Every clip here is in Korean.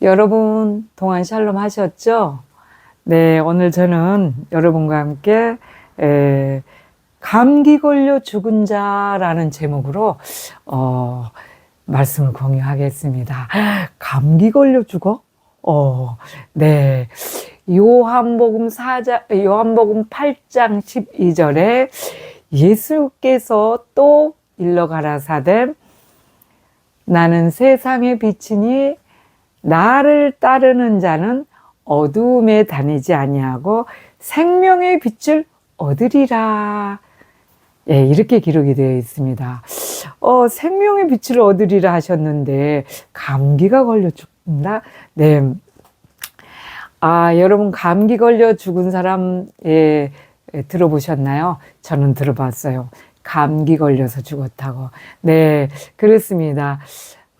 여러분, 동안 샬롬 하셨죠? 네, 오늘 저는 여러분과 함께 감기 걸려 죽은 자라는 제목으로 말씀을 공유하겠습니다. 감기 걸려 죽어? 네. 요한복음 8장 12절에 예수께서 또 일러 가라사대 나는 세상의 빛이니 나를 따르는 자는 어두움에 다니지 아니하고 생명의 빛을 얻으리라. 예, 이렇게 기록이 되어 있습니다. 생명의 빛을 얻으리라 하셨는데 감기가 걸려 죽는다? 네. 여러분 감기 걸려 죽은 사람 들어보셨나요? 저는 들어봤어요. 감기 걸려서 죽었다고. 네, 그렇습니다.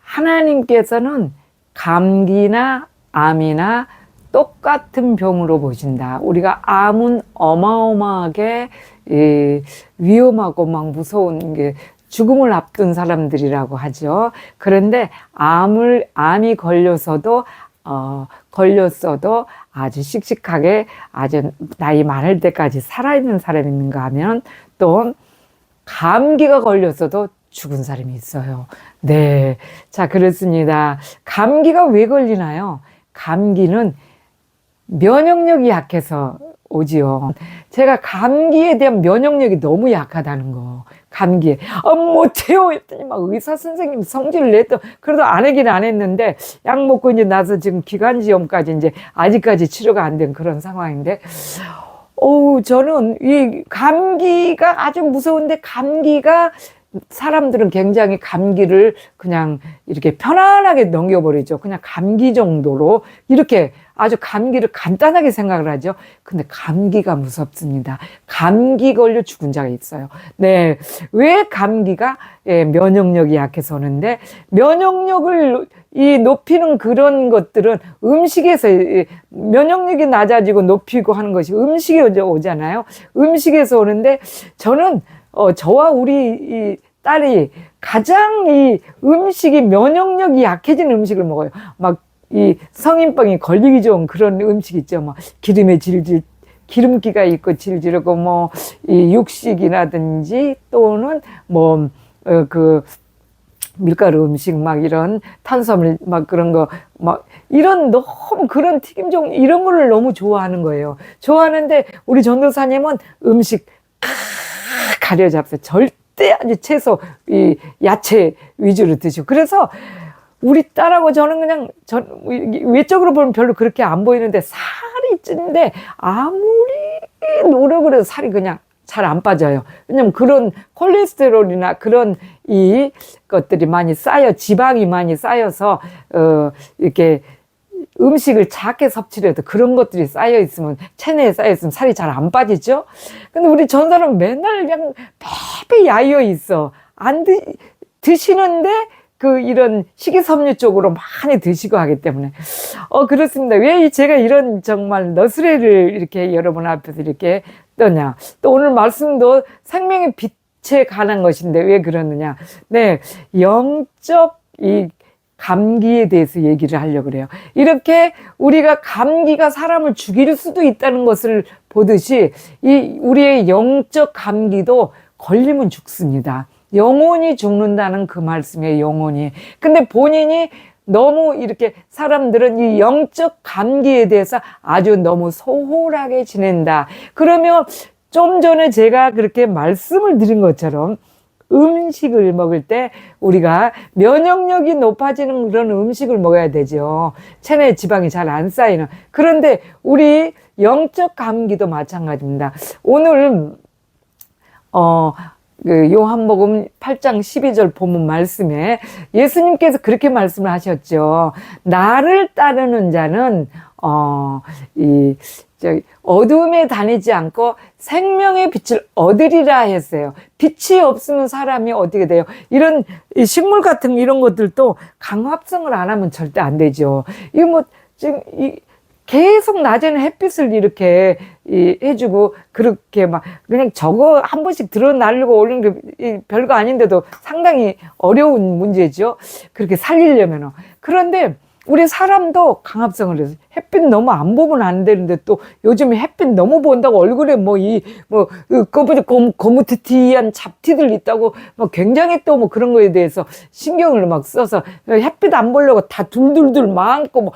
하나님께서는 감기나 암이나 똑같은 병으로 보신다. 우리가 암은 어마어마하게 위험하고 막 무서운 게 죽음을 앞둔 사람들이라고 하죠. 그런데 암이 걸렸어도 아주 씩씩하게 아주 나이 많을 때까지 살아있는 사람이 있는가 하면 또 감기가 걸렸어도 죽은 사람이 있어요. 네. 자, 그렇습니다. 감기가 왜 걸리나요? 감기는 면역력이 약해서 오지요. 제가 감기에 대한 면역력이 너무 약하다는 거. 감기에. 못해요. 했더니 막 의사 선생님 성질을 냈더. 그래도 안 하긴 안 했는데, 약 먹고 이제 나서 지금 기관지염까지 이제 아직까지 치료가 안 된 그런 상황인데, 저는 이 감기가 아주 무서운데 사람들은 굉장히 감기를 그냥 이렇게 편안하게 넘겨버리죠. 그냥 감기 정도로 이렇게 아주 감기를 간단하게 생각을 하죠. 근데 감기가 무섭습니다. 감기 걸려 죽은 자가 있어요. 네. 왜 감기가 면역력이 약해서 오는데 면역력을 높이는 그런 것들은 음식에서 면역력이 낮아지고 높이고 하는 것이 음식에 오잖아요. 음식에서 오는데 저는 저와 우리 이 딸이 가장 이 음식이 면역력이 약해진 음식을 먹어요. 막 이 성인병이 걸리기 좋은 그런 음식 있죠. 뭐 기름에 질질 기름기가 있고 질질하고 뭐 이 육식이라든지 또는 뭐 그 밀가루 음식 막 이런 탄수화물 막 그런 거 막 이런 너무 그런 튀김종 이런 거를 너무 좋아하는 거예요. 좋아하는데 우리 전도사님은 음식 가려 잡세요. 절대 아주 채소, 야채 위주로 드시고. 그래서 우리 딸하고 저는 그냥 외적으로 보면 별로 그렇게 안 보이는데 살이 찌는데 아무리 노력을 해도 살이 그냥 잘 안 빠져요. 왜냐면 그런 콜레스테롤이나 그런 이 것들이 많이 지방이 많이 쌓여서, 이렇게 음식을 작게 섭취를 해도 그런 것들이 쌓여있으면, 체내에 쌓여있으면 살이 잘 안 빠지죠? 근데 우리 전 사람은 맨날 그냥 매일 야유어 있어. 드시는데, 이런 식이섬유 쪽으로 많이 드시고 하기 때문에. 그렇습니다. 왜 제가 이런 정말 너스레를 이렇게 여러분 앞에서 이렇게 떠냐. 또 오늘 말씀도 생명의 빛에 관한 것인데 왜 그러느냐. 네. 영적 감기에 대해서 얘기를 하려고 그래요. 이렇게 우리가 감기가 사람을 죽일 수도 있다는 것을 보듯이 우리의 영적 감기도 걸리면 죽습니다. 영혼이 죽는다는 그 말씀이에요. 영혼이. 근데 본인이 너무 이렇게 사람들은 이 영적 감기에 대해서 아주 너무 소홀하게 지낸다. 그러면 좀 전에 제가 그렇게 말씀을 드린 것처럼 음식을 먹을 때 우리가 면역력이 높아지는 그런 음식을 먹어야 되죠. 체내에 지방이 잘 안 쌓이는. 그런데 우리 영적 감기도 마찬가지입니다. 오늘 요한복음 8장 12절 본문 말씀에 예수님께서 그렇게 말씀을 하셨죠. 나를 따르는 자는 어두움에 다니지 않고 생명의 빛을 얻으리라 했어요. 빛이 없으면 사람이 어떻게 돼요? 이런 식물 같은 이런 것들도 강합성을 안 하면 절대 안 되죠. 지금 계속 낮에는 햇빛을 이렇게 해주고 그렇게 막 그냥 저거 한 번씩 드러나려고 올리는 게 별거 아닌데도 상당히 어려운 문제죠. 그렇게 살리려면. 그런데 우리 사람도 강압성을 해서 햇빛 너무 안 보면 안 되는데 또 요즘에 햇빛 너무 본다고 얼굴에 거무튀튀한 잡티들 있다고 굉장히 또 그런 거에 대해서 신경을 막 써서 햇빛 안 보려고 다 둘둘둘 많고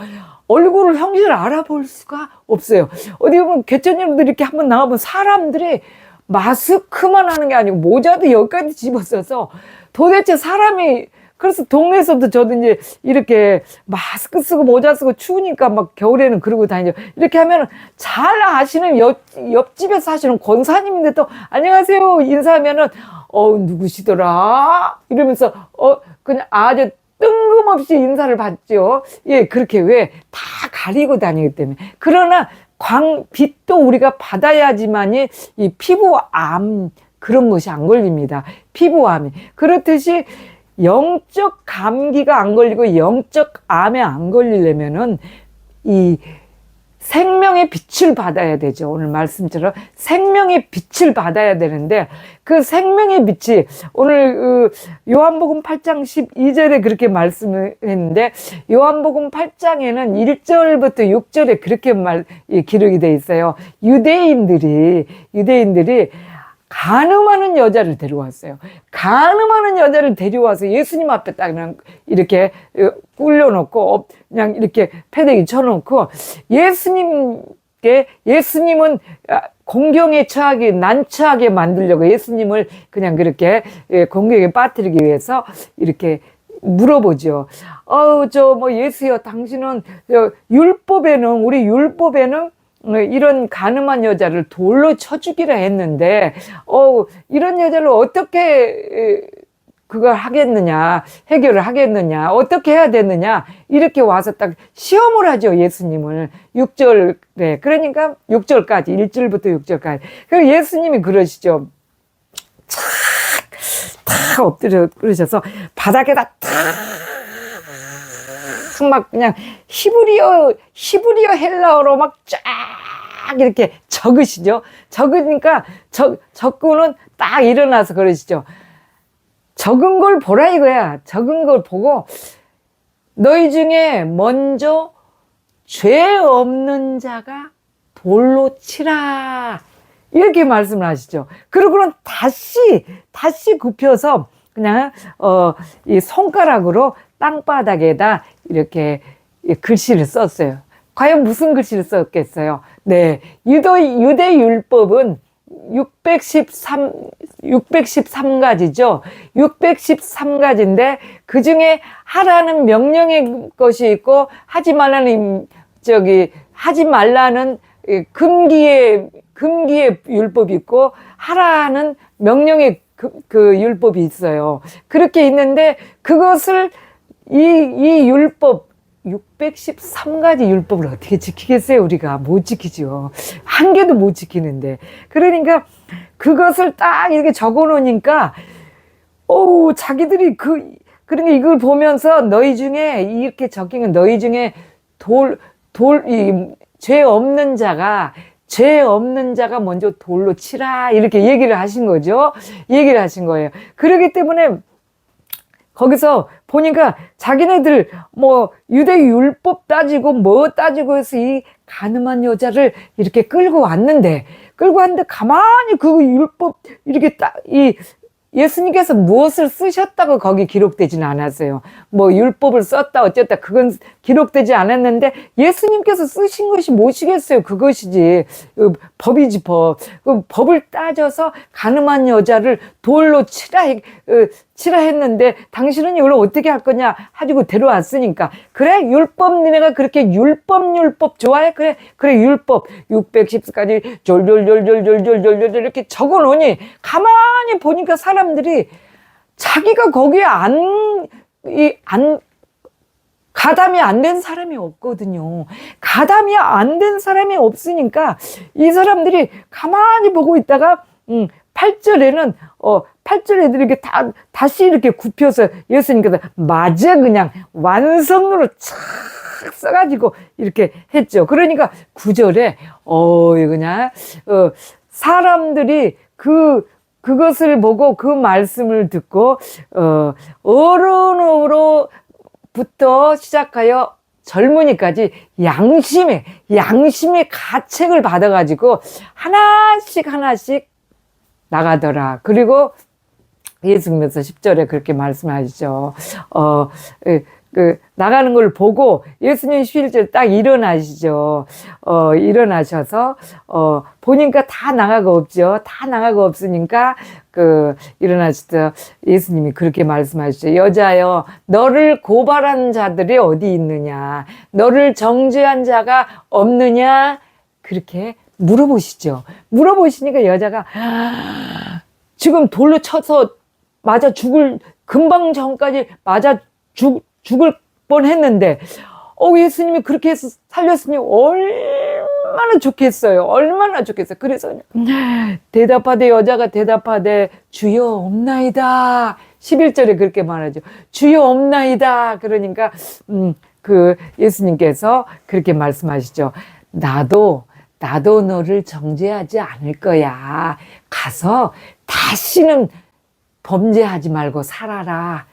얼굴을 형질을 알아볼 수가 없어요. 어디 보면 개천여러분들 이렇게 한번 나가보면 사람들이 마스크만 하는 게 아니고 모자도 여기까지 집어써서 도대체 사람이, 그래서 동네에서도 저도 이제 이렇게 마스크 쓰고 모자 쓰고 추우니까 겨울에는 그러고 다니죠. 이렇게 하면 잘 아시는 옆집에 사시는 권사님인데 또 안녕하세요 인사하면은 누구시더라 이러면서 그냥 아주 뜬금없이 인사를 받죠. 예, 그렇게 왜 다 가리고 다니기 때문에. 그러나 빛도 우리가 받아야지만이 이 피부암 그런 것이 안 걸립니다. 피부암이. 그렇듯이 영적 감기가 안 걸리고 영적 암에 안 걸리려면은 이 생명의 빛을 받아야 되죠. 오늘 말씀처럼 생명의 빛을 받아야 되는데 그 생명의 빛이 오늘 요한복음 8장 12절에 그렇게 말씀을 했는데 요한복음 8장에는 1절부터 6절에 그렇게 기록이 돼 있어요. 유대인들이 간음하는 여자를 데려왔어요. 간음하는 여자를 데려와서 예수님 앞에 딱 그냥 이렇게 꿀려놓고 그냥 이렇게 패대기 쳐놓고 예수님은 공경에 처하게 난처하게 만들려고 예수님을 그냥 그렇게 공경에 빠뜨리기 위해서 이렇게 물어보죠. 예수여, 당신은 우리 율법에는 이런 간음한 여자를 돌로 쳐 죽이라 했는데 이런 여자를 어떻게 그걸 하겠느냐, 해결을 하겠느냐, 어떻게 해야 되느냐, 이렇게 와서 딱 시험을 하죠, 예수님을. 6절에. 그러니까 6절까지, 1절부터 6절까지. 그래서 예수님이 그러시죠. 탁 엎드려 그러셔서 바닥에다 탁 그냥 히브리어 헬라어로 쫙 이렇게 적으시죠. 적으니까 적고는 딱 일어나서 그러시죠. 적은 걸 보라 이거야. 적은 걸 보고 너희 중에 먼저 죄 없는 자가 돌로 치라. 이렇게 말씀을 하시죠. 그러고는 다시 굽혀서 그냥 이 손가락으로 땅바닥에다 이렇게 글씨를 썼어요. 과연 무슨 글씨를 썼겠어요? 네, 유대 율법은 613가지죠. 613가지인데 그 중에 하라는 명령의 것이 있고 하지 말라는 금기의 율법이 있고 하라는 명령의 그 율법이 있어요. 그렇게 있는데 그것을 이 율법 613가지 율법을 어떻게 지키겠어요? 우리가 못 지키죠. 한 개도 못 지키는데. 그러니까 그것을 딱 이렇게 적어 놓으니까 자기들이 그러니까 이걸 보면서 너희 중에 이렇게 적힌 건 너희 중에 죄 없는 자가 먼저 돌로 치라 이렇게 얘기를 하신 거죠. 얘기를 하신 거예요. 그렇기 때문에 거기서 보니까 자기네들 유대 율법 따지고 따지고 해서 이 간음한 여자를 이렇게 끌고 왔는데 가만히 그 율법 이렇게 예수님께서 무엇을 쓰셨다고 거기 기록되지는 않았어요. 율법을 썼다 어쨌다 그건 기록되지 않았는데 예수님께서 쓰신 것이 무엇이겠어요? 그것이지. 법이지 법. 법을 따져서 간음한 여자를 돌로 치라 했는데 당신은 이걸 어떻게 할 거냐 하지고 데려왔으니까 그래 율법 니네가 그렇게 율법 좋아해? 그래 율법 610까지 졸졸졸졸졸졸졸 이렇게 적어 놓으니 가만히 보니까 사람들이 자기가 거기에 가담이 안 된 사람이 없거든요. 가담이 안 된 사람이 없으니까 이 사람들이 가만히 보고 있다가 8절에는 8절 애들이 이렇게 다시 이렇게 굽혀서 예수님께서 마저 그냥 완성으로 착 써가지고 이렇게 했죠. 그러니까 9절에 그냥 사람들이 그것을 보고 그 말씀을 듣고 어른으로부터 시작하여 젊은이까지 양심의 가책을 받아가지고 하나씩 나가더라. 그리고 예수님께서 10절에 그렇게 말씀하시죠. 나가는 걸 보고 예수님 휴일절 딱 일어나시죠. 일어나셔서, 보니까 다 나가고 없죠. 다 나가고 없으니까, 일어나셔서 예수님이 그렇게 말씀하시죠. 여자여, 너를 고발한 자들이 어디 있느냐? 너를 정죄한 자가 없느냐? 그렇게 물어보시죠. 물어보시니까 여자가, 지금 돌로 쳐서 맞아 금방 전까지 맞아 죽을 뻔했는데, 예수님이 그렇게 해서 살렸으니 얼마나 좋겠어요. 얼마나 좋겠어요. 그래서 여자가 대답하되 주여 없나이다. 11절에 그렇게 말하죠. 주여 없나이다. 그러니까 예수님께서 그렇게 말씀하시죠. 나도 너를 정죄하지 않을 거야. 가서 다시는 범죄하지 말고 살아라.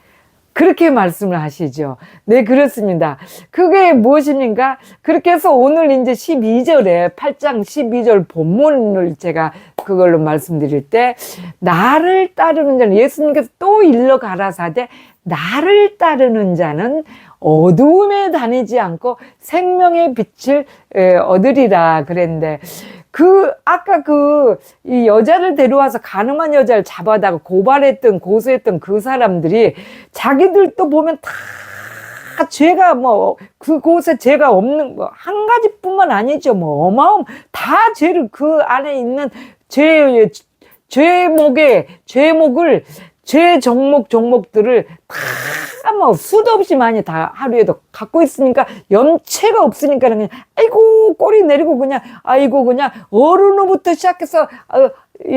그렇게 말씀을 하시죠. 네, 그렇습니다. 그게 무엇입니까? 그렇게 해서 오늘 이제 12절에 8장 12절 본문을 제가 그걸로 말씀드릴 때, 나를 따르는 자는, 예수님께서 또 일러 가라사대 나를 따르는 자는 어두움에 다니지 않고 생명의 빛을 얻으리라 그랬는데, 아까 이 여자를 데려와서 가늠한 여자를 잡아다가 고소했던 그 사람들이 자기들도 보면 다 죄가 그곳에 죄가 없는, 한 가지뿐만 아니죠. 다 죄를 그 안에 있는 죄 종목들을 다 수도 없이 많이 다 하루에도 갖고 있으니까, 염체가 없으니까 그냥 아이고 꼬리 내리고 그냥 어른으로부터 시작해서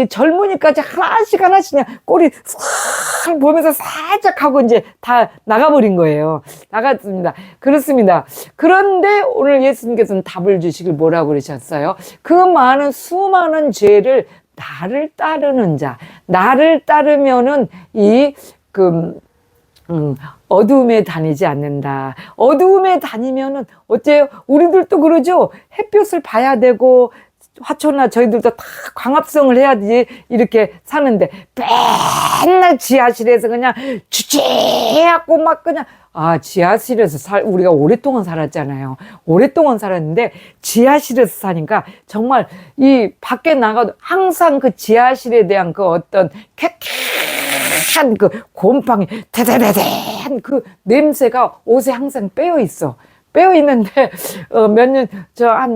젊은이까지 하나씩 그냥 꼬리 싹 보면서 살짝 하고 이제 다 나가버린 거예요. 나갔습니다. 그렇습니다. 그런데 오늘 예수님께서는 답을 주시길 뭐라고 그러셨어요? 그 수많은 죄를 나를 따르는 자, 나를 따르면은 어두움에 다니지 않는다. 어두움에 다니면은 어째요? 우리들도 그러죠. 햇볕을 봐야 되고, 화초나 저희들도 다 광합성을 해야지 이렇게 사는데, 맨날 지하실에서 그냥 주제하고 그냥, 지하실에서 우리가 오랫동안 살았잖아요. 오랫동안 살았는데, 지하실에서 사니까 정말 이 밖에 나가도 항상 그 지하실에 대한 어떤 쾌쾌한 곰팡이, 대대대대한 냄새가 옷에 항상 빼어 있어. 빼어 있는데, 한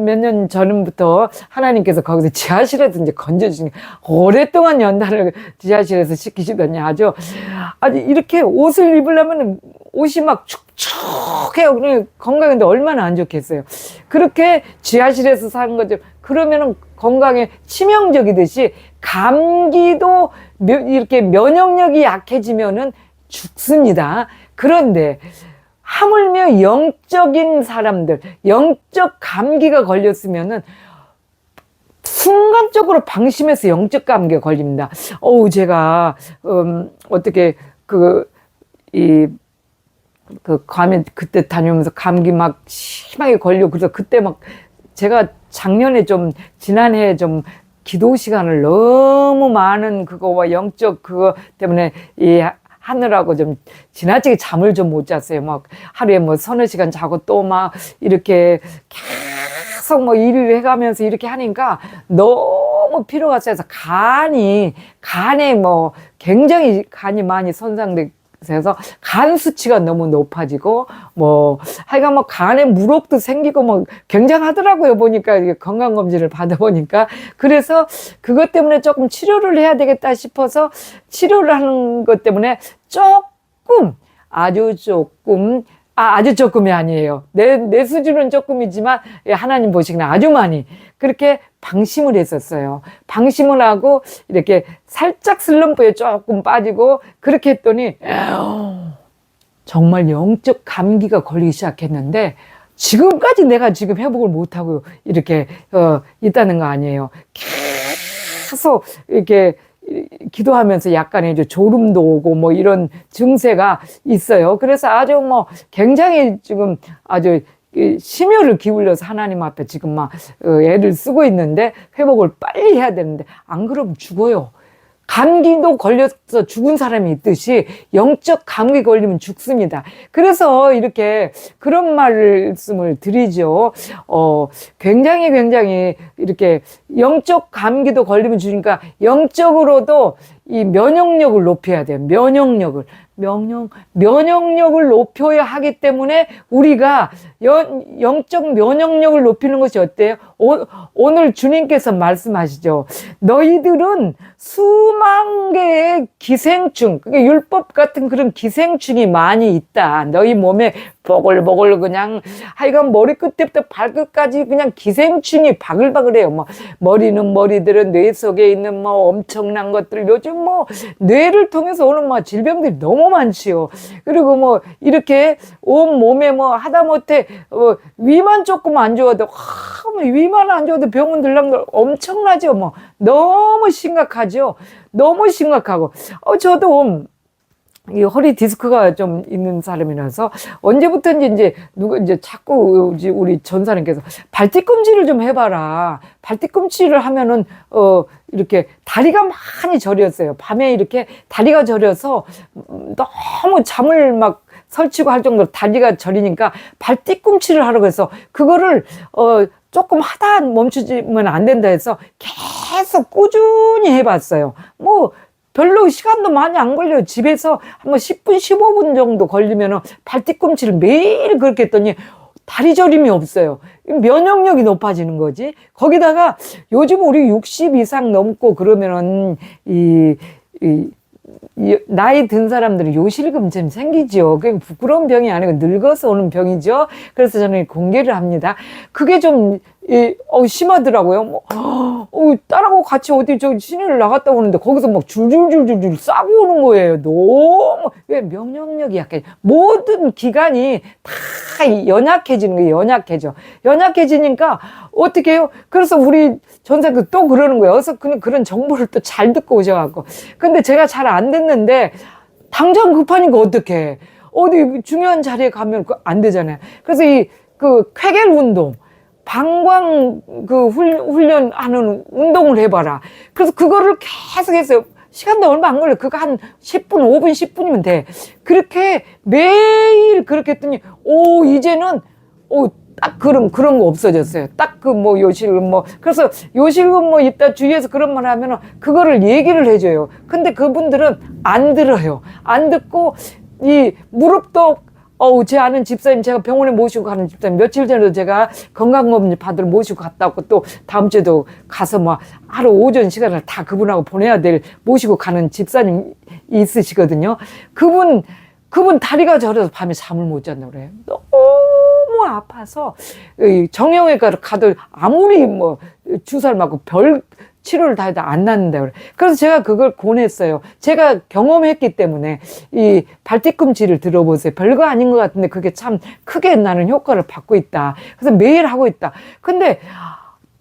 몇 년 전부터 하나님께서 거기서 지하실에서 이제 건져주시니, 오랫동안 연단을 지하실에서 시키시더니 아주 이렇게 옷을 입으려면 옷이 축축해요. 건강인데 얼마나 안 좋겠어요. 그렇게 지하실에서 사는 거죠. 그러면은 건강에 치명적이듯이 감기도 이렇게 면역력이 약해지면은 죽습니다. 그런데 하물며 영적인 사람들, 영적 감기가 걸렸으면은 순간적으로 방심해서 영적 감기가 걸립니다. 제가 어떻게 그때 다니면서 감기 심하게 걸리고, 그래서 그때 제가 지난해 기도 시간을 너무 많은 그거와 영적 그거 때문에 하느라고 지나치게 잠을 못 잤어요. 하루에 서너 시간 자고 또 이렇게 계속 일을 해가면서 이렇게 하니까 너무 피로가 세서 간에 굉장히 간이 많이 손상돼서 간 수치가 너무 높아지고 하여간 간에 물혹도 생기고 굉장하더라고요. 보니까 건강검진을 받아보니까. 그래서 그것 때문에 조금 치료를 해야 되겠다 싶어서 치료를 하는 것 때문에 아주 조금이 아니에요. 내 수준은 조금이지만 하나님 보시기는 아주 많이 그렇게 방심을 했었어요. 방심을 하고 이렇게 살짝 슬럼프에 조금 빠지고 그렇게 했더니 정말 영적 감기가 걸리기 시작했는데, 지금까지 내가 지금 회복을 못하고 이렇게 있다는 거 아니에요. 계속 이렇게 기도하면서 약간의 졸음도 오고 이런 증세가 있어요. 그래서 아주 굉장히 지금 아주 심혈을 기울여서 하나님 앞에 지금 막 애를 쓰고 있는데 회복을 빨리 해야 되는데 안 그러면 죽어요. 감기도 걸려서 죽은 사람이 있듯이 영적 감기 걸리면 죽습니다. 그래서 이렇게 그런 말씀을 드리죠. 굉장히 이렇게 영적 감기도 걸리면 죽으니까 영적으로도 이 면역력을 높여야 돼요. 면역력을 높여야 하기 때문에 우리가 영적 면역력을 높이는 것이 어때요? 오늘 주님께서 말씀하시죠. 너희들은 수만 개의 기생충, 그게 율법 같은 그런 기생충이 많이 있다. 너희 몸에 보글보글 그냥 하여간 머리끝부터 발끝까지 그냥 기생충이 바글바글해요. 뭐 머리는 머리들은 뇌 속에 있는 뭐 엄청난 것들, 요즘 뭐 뇌를 통해서 오는 뭐 질병들이 너무 많지요. 그리고 뭐 이렇게 온 몸에 뭐 하다못해 위만 조금 안 좋아도 위만 안 좋아도 병원 들락날 엄청나죠. 뭐 너무 심각하죠. 너무 심각하고 저도 이 허리 디스크가 좀 있는 사람이라서 언제부터인지 이제 자꾸 우리 전사님께서 발뒤꿈치를 좀 해봐라. 발뒤꿈치를 하면은 이렇게 다리가 많이 저렸어요. 밤에 이렇게 다리가 저려서 너무 잠을 막 설치고 할 정도로 다리가 저리니까 발뒤꿈치를 하라고 해서 그거를 조금 하다 멈추면 안 된다 해서 계속 꾸준히 해봤어요. 뭐 별로 시간도 많이 안 걸려요. 집에서 한번 10분, 15분 정도 걸리면은 발뒤꿈치를 매일 그렇게 했더니 다리 저림이 없어요. 면역력이 높아지는 거지. 거기다가 요즘 우리 60 이상 넘고 그러면은 나이 든 사람들은 요실금 좀 생기죠. 그게 부끄러운 병이 아니고 늙어서 오는 병이죠. 그래서 저는 공개를 합니다. 그게 좀 심하더라고요. 뭐, 딸하고 같이 어디 시내를 나갔다 오는데 거기서 막 줄줄줄줄 싸고 오는 거예요. 너무 왜 면역력이 약해. 모든 기관이 다 연약해지는 거예요. 연약해지니까 어떻게 해요? 그래서 우리 전사가 또 그러는 거예요. 그래서 그런 정보를 또 잘 듣고 오셔갖고. 근데 제가 잘 안 듣는데 당장 급하니까 어떡해. 어디 중요한 자리에 가면 안 되잖아요. 그래서 쾌겔 운동, 방광 훈련하는 운동을 해봐라. 그래서 그거를 계속 했어요. 시간도 얼마 안 걸려. 그거 한 10분, 5분, 10분이면 돼. 그렇게 매일 그렇게 했더니, 이제는, 딱 그런 거 없어졌어요. 딱 요실금 그래서 요실금 있다 주위에서 그런 말 하면은 그거를 얘기를 해줘요. 근데 그분들은 안 들어요. 안 듣고, 이 무릎도 제 아는 집사님, 제가 병원에 모시고 가는 집사님, 며칠 전에도 제가 건강검진 받으러 모시고 갔다 왔고, 또 다음 주에도 가서 하루 오전 시간을 다 그분하고 보내야 모시고 가는 집사님 있으시거든요. 그분 다리가 저려서 밤에 잠을 못 잔다고 그래요. 너무 아파서, 정형외과를 가도 아무리 주사를 맞고 별 치료를 다 해도 안 낫는다 그래. 그래서 제가 그걸 권했어요. 제가 경험했기 때문에 이 발뒤꿈치를 들어보세요. 별거 아닌 것 같은데 그게 참 크게 나는 효과를 받고 있다. 그래서 매일 하고 있다. 근데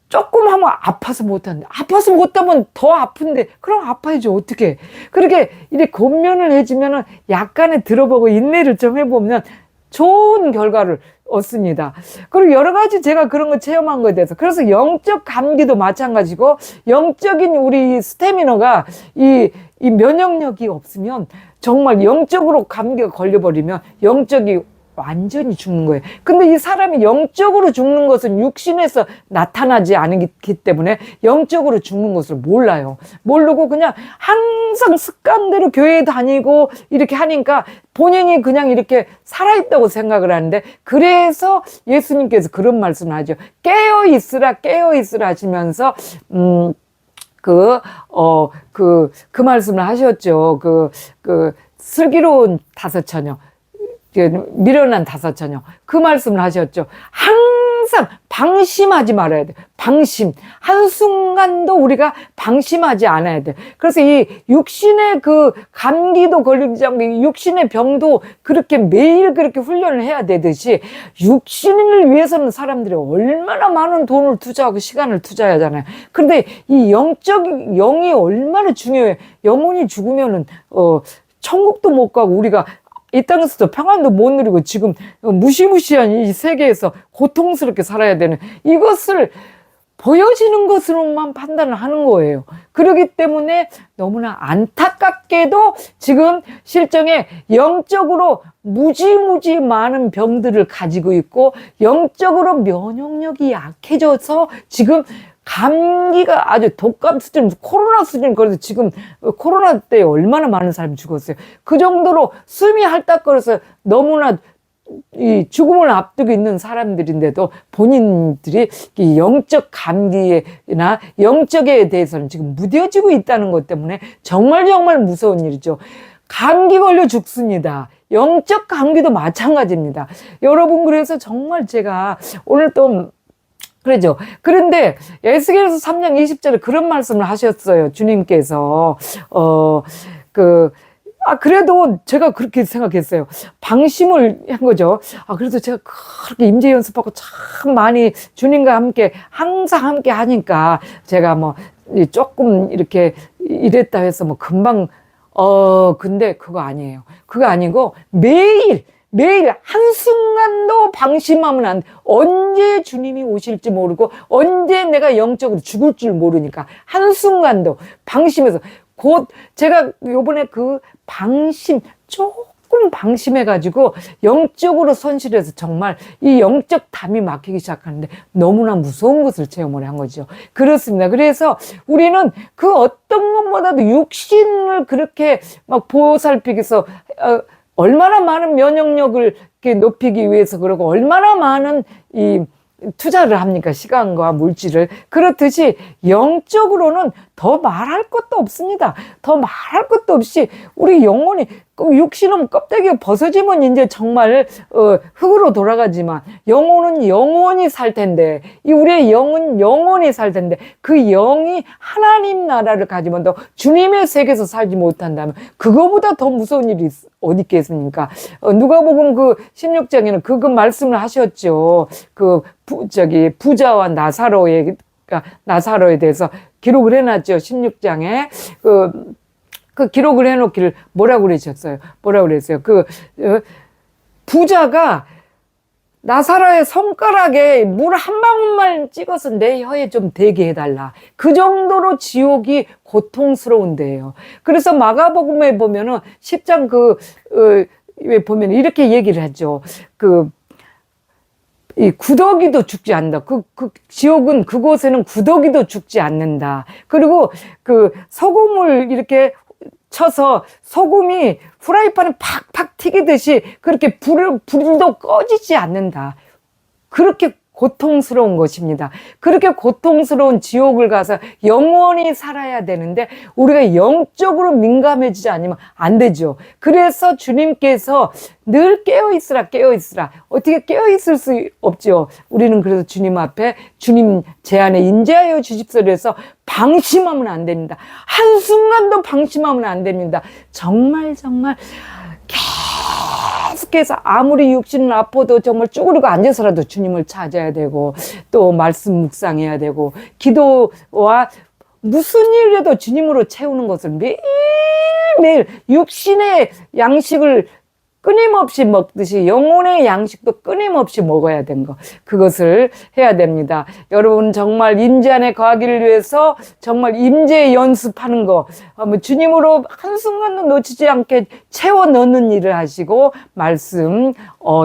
조금 하면 아파서 못하는데, 아파서 못하면 더 아픈데, 그럼 아파야죠. 어떻게. 그렇게 이렇게 권면을 해주면은 약간의 들어보고 인내를 좀 해보면 좋은 결과를 얻습니다. 그리고 여러 가지 제가 그런 거 체험한 거에 대해서. 그래서 영적 감기도 마찬가지고, 영적인 우리 스태미너가 이 면역력이 없으면 정말 영적으로 감기가 걸려버리면 영적이 완전히 죽는 거예요. 근데 이 사람이 영적으로 죽는 것은 육신에서 나타나지 않기 때문에 영적으로 죽는 것을 몰라요. 모르고 그냥 항상 습관대로 교회 다니고 이렇게 하니까 본인이 그냥 이렇게 살아있다고 생각을 하는데, 그래서 예수님께서 그런 말씀을 하죠. 깨어있으라 하시면서 그 말씀을 하셨죠. 슬기로운 다섯 처녀, 미련한 다섯 처녀, 그 말씀을 하셨죠. 항상 방심하지 말아야 돼. 방심. 한순간도 우리가 방심하지 않아야 돼. 그래서 이 육신의 감기도 걸리지 않고 육신의 병도 그렇게 매일 그렇게 훈련을 해야 되듯이, 육신을 위해서는 사람들이 얼마나 많은 돈을 투자하고 시간을 투자해야 하잖아요. 그런데 이 영이 얼마나 중요해요. 영혼이 죽으면은 천국도 못 가고 우리가 이 땅에서도 평안도 못 누리고 지금 무시무시한 이 세계에서 고통스럽게 살아야 되는 이것을 보여지는 것으로만 판단을 하는 거예요. 그렇기 때문에 너무나 안타깝게도 지금 실정에 영적으로 무지무지 많은 병들을 가지고 있고 영적으로 면역력이 약해져서 지금 감기가 아주 독감 수준, 코로나 수준, 그래서 지금 코로나 때 얼마나 많은 사람이 죽었어요. 그 정도로 숨이 헐떡거려서 너무나 이 죽음을 앞두고 있는 사람들인데도 본인들이 이 영적 감기나 영적에 대해서는 지금 무뎌지고 있다는 것 때문에 정말 무서운 일이죠. 감기 걸려 죽습니다. 영적 감기도 마찬가지입니다. 여러분, 그래서 정말 제가 오늘 또 그러죠. 그런데 에스겔서 3장 20절에 그런 말씀을 하셨어요. 주님께서 그래도 제가 그렇게 생각했어요. 방심을 한 거죠. 그래도 제가 그렇게 임재 연습하고 참 많이 주님과 함께, 항상 함께 하니까 제가 뭐 조금 이렇게 이랬다 해서 뭐 금방, 근데 그거 아니에요. 그거 아니고 매일 한순간도 방심하면 안 돼. 언제 주님이 오실지 모르고 언제 내가 영적으로 죽을 줄 모르니까 한순간도 방심해서 곧 제가 요번에 그 조금 방심해가지고 영적으로 손실해서 정말 이 영적 담이 막히기 시작하는데 너무나 무서운 것을 체험을 한 거죠. 그렇습니다. 그래서 우리는 그 어떤 것보다도 육신을 그렇게 막 보살피기 위해서 얼마나 많은 면역력을 이렇게 높이기 위해서 그러고 얼마나 많은 이 투자를 합니까? 시간과 물질을. 그렇듯이 영적으로는 더 말할 것도 없습니다. 더 말할 것도 없이 우리 영혼이 육신은 껍데기가 벗어지면 이제 정말 흙으로 돌아가지만 영혼은 영원히 살 텐데 이 우리의 영은 영원히 살 텐데 그 영이 하나님 나라를 가지면 더 주님의 세계에서 살지 못한다면 그거보다 더 무서운 일이 어디 있겠습니까? 누가복음 그 16장에는 그 말씀을 하셨죠. 부자와 나사로에 대해서 기록을 해놨죠. 16장에 그 기록을 해놓기를 뭐라고 그러셨어요? 뭐라고 그랬어요? 부자가 나사로의 손가락에 물 한 방울만 찍어서 내 혀에 좀 대게 해달라. 그 정도로 지옥이 고통스러운 데예요. 그래서 마가복음에 보면은 10장 보면 이렇게 얘기를 하죠. 이 구더기도 죽지 않는다. 지옥은 그곳에는 구더기도 죽지 않는다. 그리고 소금을 이렇게 쳐서 소금이 후라이팬에 팍팍 튀기듯이 그렇게 불도 꺼지지 않는다. 그렇게 고통스러운 것입니다. 그렇게 고통스러운 지옥을 가서 영원히 살아야 되는데 우리가 영적으로 민감해지지 않으면 안 되죠. 그래서 주님께서 늘 깨어있으라. 어떻게 깨어있을 수 없죠. 우리는 그래서 주님 앞에 주님 제 안에 임재하여 주십시오 해서 방심하면 안 됩니다. 한순간도 방심하면 안 됩니다. 정말 계속해서 아무리 육신은 아파도 정말 쭈그리고 앉아서라도 주님을 찾아야 되고 또 말씀 묵상해야 되고 기도와 무슨 일이라도 주님으로 채우는 것을 매일매일 육신의 양식을 끊임없이 먹듯이 영혼의 양식도 끊임없이 먹어야 되는 거, 그것을 해야 됩니다. 여러분 정말 임재 안에 거하기를 위해서 정말 임재 연습하는 거, 주님으로 한순간도 놓치지 않게 채워 넣는 일을 하시고 말씀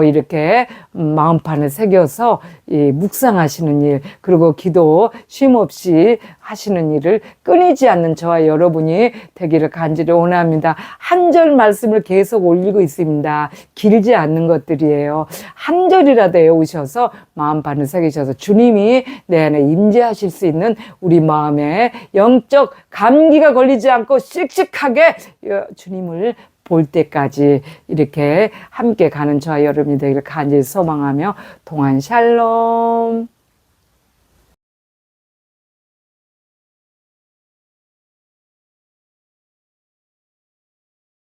이렇게 마음판에 새겨서 묵상하시는 일, 그리고 기도 쉼없이 하시는 일을 끊이지 않는 저와 여러분이 되기를 간절히 원합니다. 한 절 말씀을 계속 올리고 있습니다. 길지 않는 것들이에요. 한 절이라도 외우셔서 마음판을 새기셔서 주님이 내 안에 임재하실 수 있는 우리 마음에 영적 감기가 걸리지 않고 씩씩하게 주님을 볼 때까지 이렇게 함께 가는 저와 여러분이 되기를 간절히 소망하며 동안 샬롬.